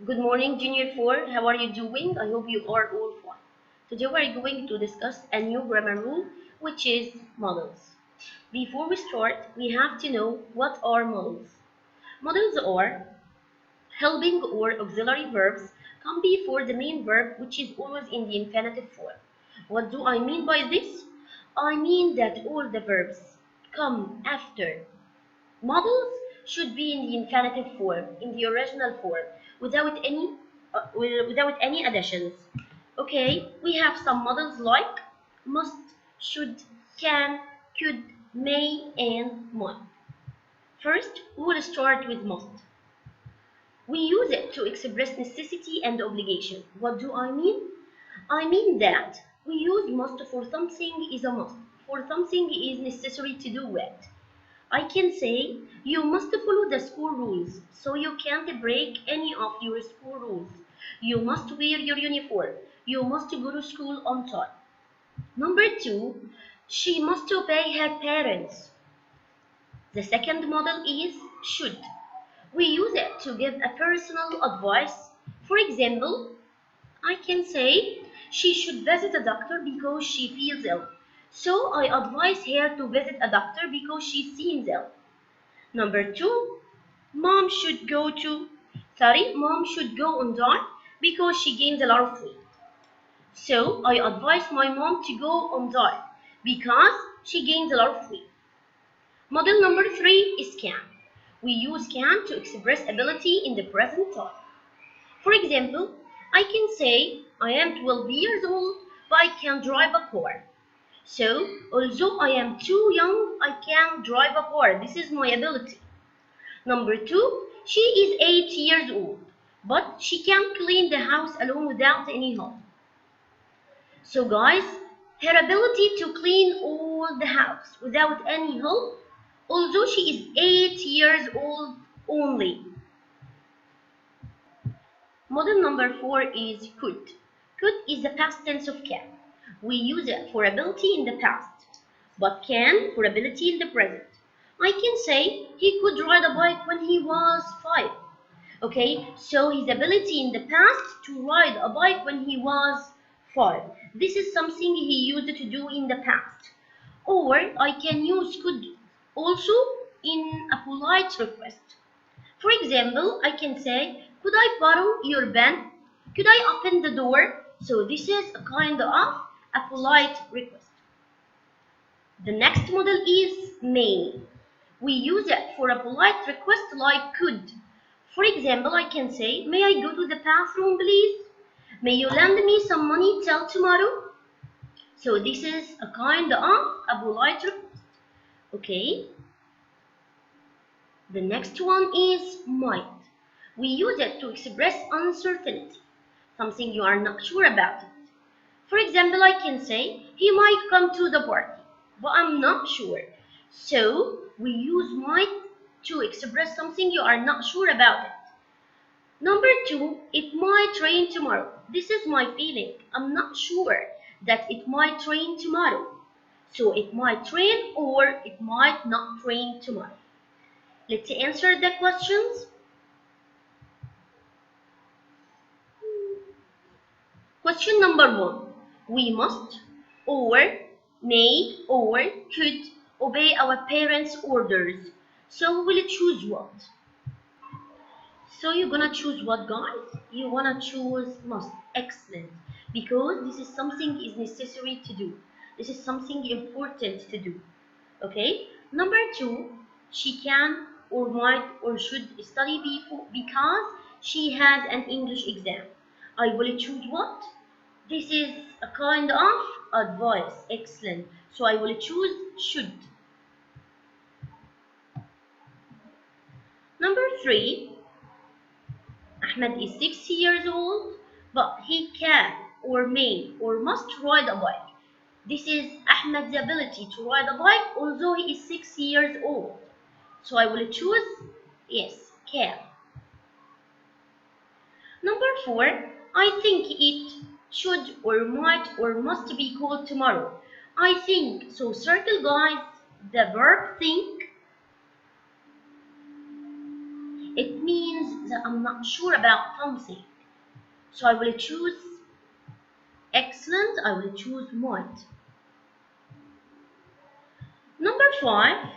Good morning, Junior 4. How are you doing? I hope you are all fine. Today we're going to discuss a new grammar rule, which is models. Before we start, we have to know what are models. Models are helping or auxiliary verbs come before the main verb, which is always in the infinitive form. What do I mean by this? I mean that all the verbs come after models should be in the infinitive form, in the original form, without any additions. Okay, we have some models like must, should, can, could, may, and might. First, we will start with must. We use it to express necessity and obligation. What do I mean? I mean that we use must for something is a must, for something is necessary to do it. I can say you must follow the school rules, so you can't break any of your school rules. You must wear your uniform. You must go to school on time. Number two, she must obey her parents. The second model is should. We use it to give a personal advice. For example, I can say she should visit a doctor because she feels ill. So I advise her to visit a doctor because she seems ill. Number two, mom should go on diet because she gains a lot of weight. So I advise my mom to go on diet because she gains a lot of weight. Model number three is can. We use can to express ability in the present time. For example, I can say I am 12 years old, but I can drive a car. So, although I am too young, I can drive a car. This is my ability. Number two, she is 8 years old, but she can clean the house alone without any help. So guys, her ability to clean all the house without any help, although she is 8 years old only. Model number 4 is could. Could is the past tense of can. We use it for ability in the past, but can for ability in the present. I can say he could ride a bike when he was 5. Okay, so his ability in the past to ride a bike when he was 5. This is something he used to do in the past. Or I can use could also in a polite request. For example, I can say, could I borrow your pen? Could I open the door? So this is a kind of a polite request. The next model is may. We use it for a polite request like could. For example, I can say, may I go to the bathroom, please? May you lend me some money till tomorrow? So this is a kind of a polite request. Okay. The next one is might. We use it to express uncertainty, something you are not sure about it. For example, I can say, he might come to the party, but I'm not sure. So we use might to express something you are not sure about it. Number two, it might rain tomorrow. This is my feeling. I'm not sure that it might rain tomorrow. So it might rain or it might not rain tomorrow. Let's answer the questions. Question number 1. We must or may or could obey our parents' orders. So we will choose what? So you're gonna choose what, guys? You wanna choose must. Excellent. Because this is something is necessary to do. This is something important to do. Okay? Number 2, she can or might or should study before because she has an English exam. I will choose what? This is a kind of advice. Excellent. So I will choose should. Number 3, Ahmed is 6 years old, but he can or may or must ride a bike. This is Ahmed's ability to ride a bike, although he is 6 years old. So I will choose, yes, can. Number 4, I think it should or might or must be called tomorrow. I think, so circle guys, the verb think. It means I'm not sure about something. So I will choose excellent. I will choose might. Number 5.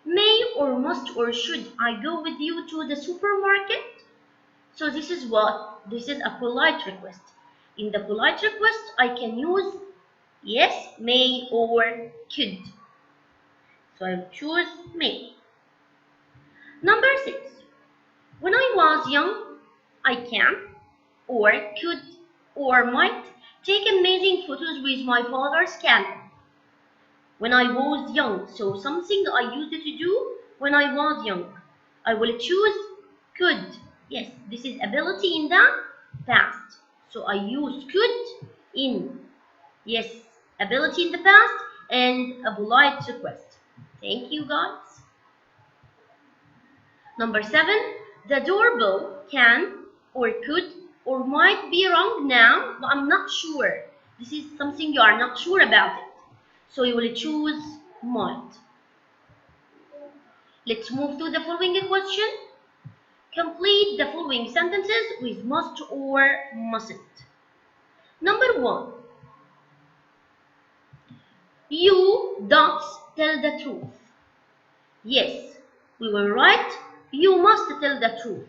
May or must or should I go with you to the supermarket? So this is what? This is a polite request. In the polite request, I can use yes, may, or could. So I will choose may. Number 6. When I was young, I can, or could, or might take amazing photos with my father's camera. When I was young, so something I used to do when I was young. I will choose could. Yes, this is ability in the past. So I use could in, yes, ability in the past and a polite request. Thank you, guys. Number 7, the doorbell can or could or might be wrong now, but I'm not sure. This is something you are not sure about it. So you will choose might. Let's move to the following question. Complete the following sentences with must or mustn't. Number 1. You dots tell the truth. Yes, we will write you must tell the truth.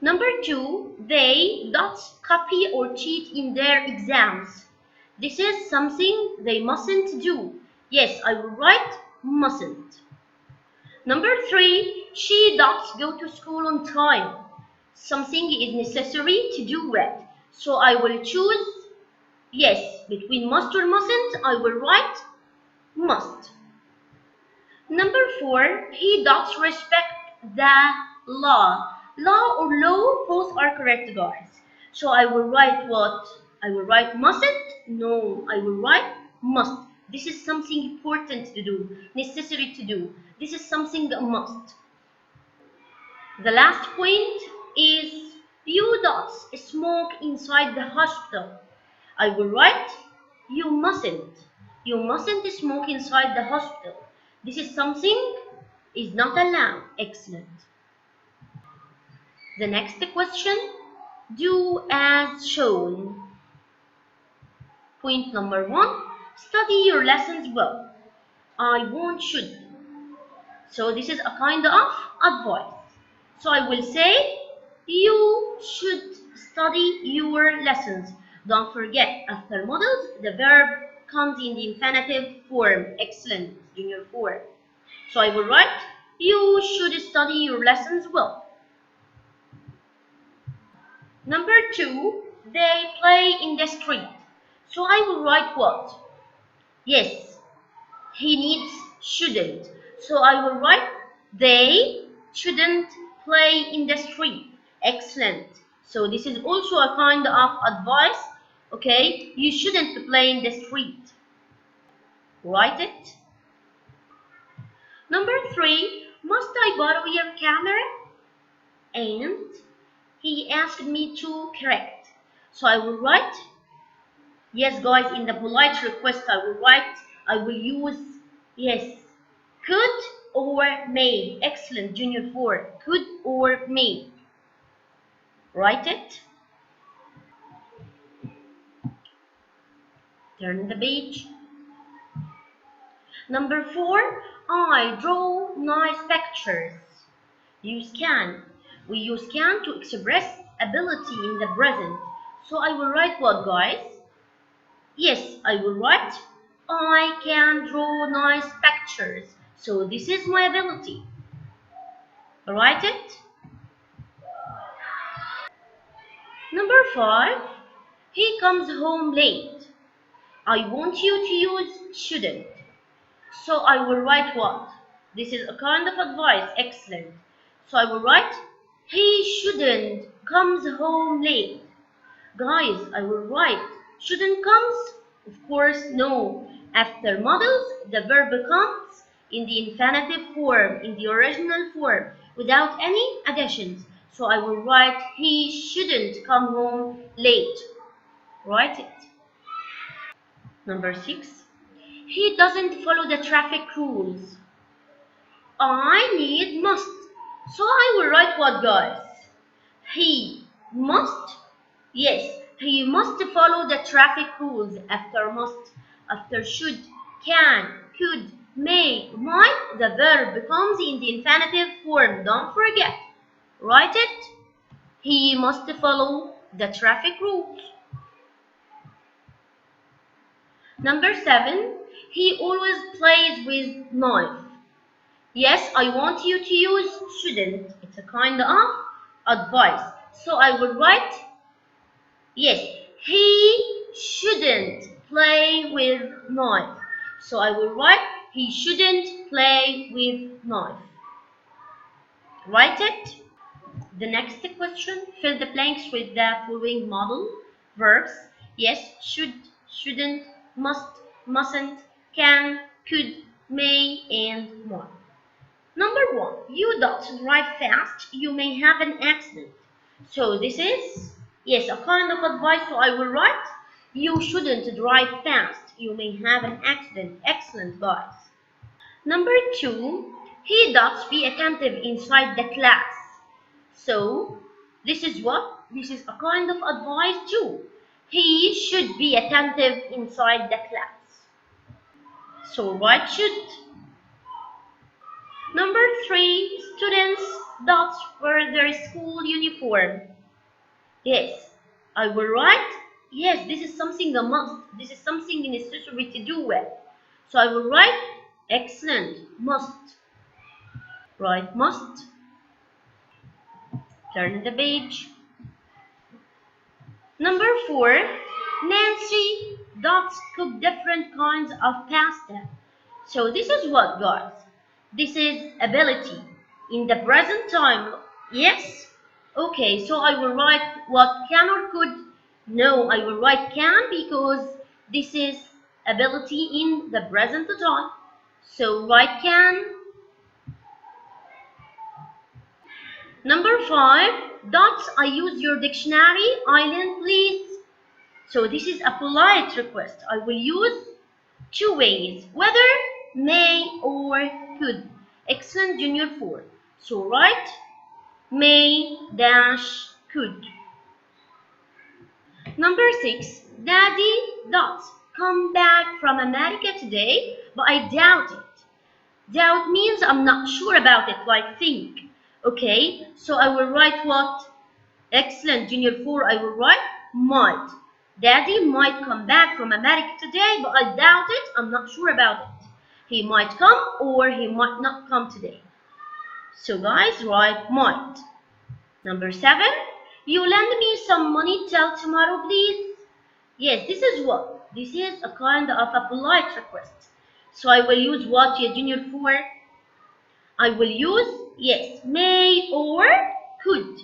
Number 2. They dots copy or cheat in their exams. This is something they mustn't do. Yes, I will write mustn't. Number 3. She does go to school on time. Something is necessary to do it. So I will choose yes. Between must or mustn't, I will write must. Number 4. He does respect the law. Law or law, both are correct, guys. So I will write what? I will write mustn't? No, I will write must. This is something important to do, necessary to do. This is something a must. The last point is you dots smoke inside the hospital. I will write you mustn't. You mustn't smoke inside the hospital. This is something is not allowed. Excellent. The next question, do as shown. Point number 1, study your lessons well. I won't should. So this is a kind of advice. So I will say you should study your lessons. Don't forget, after models, the verb comes in the infinitive form. Excellent, Junior 4. So I will write you should study your lessons well. Number 2, they play in the street. So I will write what? Yes, he needs shouldn't. So I will write they shouldn't play in the street. Excellent. So this is also a kind of advice. Okay, you shouldn't play in the street. Write it. Number 3, must I borrow your camera? And he asked me to correct. So I will write yes, guys, in the polite request I will use yes, could or may. Excellent, Junior 4. Could or may. Write it. Turn the page. Number 4, I draw nice pictures. Use can. We use can to express ability in the present. So I will write what, guys? Yes, I will write I can draw nice pictures. So this is my ability. Write it. Number 5, he comes home late. I want you to use shouldn't. So I will write what? This is a kind of advice. Excellent. So I will write he shouldn't comes home late. Guys, I will write shouldn't comes? Of course, no. After models, the verb comes in the infinitive form, in the original form, without any additions. So I will write he shouldn't come home late. Write it. Number 6. He doesn't follow the traffic rules. I need must. So I will write what, guys? He must, yes, he must follow the traffic rules. After must, after should, can, could, may, might, the verb becomes in the infinitive form. Don't forget. Write it. He must follow the traffic rules. Number 7, he always plays with knife. Yes, I want you to use shouldn't. It's a kind of advice. So I will write, yes, he shouldn't play with knife. So I will write, he shouldn't play with knife. Write it. The next question, fill the blanks with the following modal verbs. Yes, should, shouldn't, must, mustn't, can, could, may, and more. Number 1, you don't drive fast, you may have an accident. So this is, yes, a kind of advice, so I will write, you shouldn't drive fast, you may have an accident. Excellent, guys. Number 2, he does be attentive inside the class. So this is what? This is a kind of advice too. He should be attentive inside the class. So write should. Number 3, students dots wear their school uniform. Yes, I will write, yes, this is something a must. This is something necessary to do with. So I will write, excellent, must. Write must. Turn the page. Number 4, Nancy dots cook different kinds of pasta. So this is what, guys? This is ability in the present time. Yes? Okay, so I will write what can or could. No, I will write can because this is ability in the present time. So write can. Number 5, dots, I use your dictionary, island, please. So this is a polite request. I will use 2 ways, whether, may, or could. Excellent, Junior 4. So write may dash could. Number 6, Daddy dots come back from America today, but I doubt it. Doubt means I'm not sure about it, like think. Okay, so I will write what? Excellent, Junior 4, I will write might. Daddy might come back from America today, but I doubt it. I'm not sure about it. He might come or he might not come today. So guys, write might. Number 7, you lend me some money till tomorrow, please. Yes, this is what? This is a kind of a polite request. So I will use what, Junior 4? I will use, yes, may or could.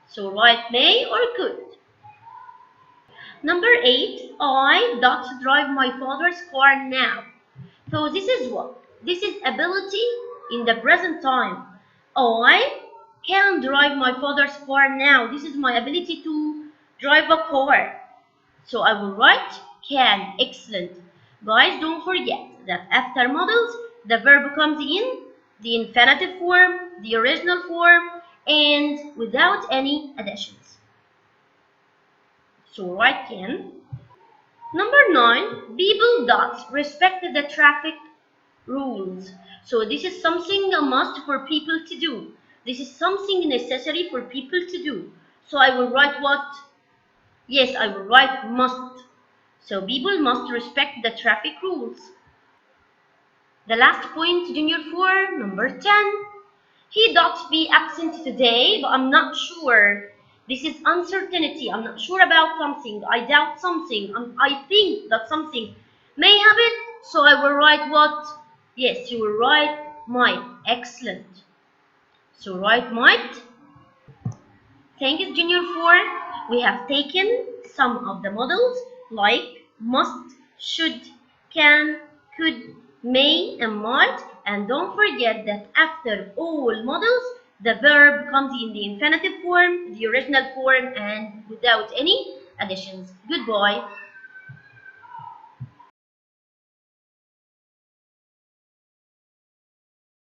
So write may or could. Number 8, I dot drive my father's car now. So this is what? This is ability in the present time. I can drive my father's car now. This is my ability to drive a car. So I will write can. Excellent. Guys, don't forget that after modals, the verb comes in the infinitive form, the original form, and without any additions. So write can. Number 9, people dots respect the traffic rules. So this is something a must for people to do. This is something necessary for people to do. So I will write what? Yes, I will write must. So people must respect the traffic rules. The last point, Junior 4, number 10. He dots be absent today, but I'm not sure. This is uncertainty. I'm not sure about something. I doubt something. I think that something may happen. So I will write what? Yes, you will write might. Excellent. So write might. Thank you, Junior 4. We have taken some of the models like must, should, can, could, may, and might. And don't forget that after all models, the verb comes in the infinitive form, the original form, and without any additions. Goodbye.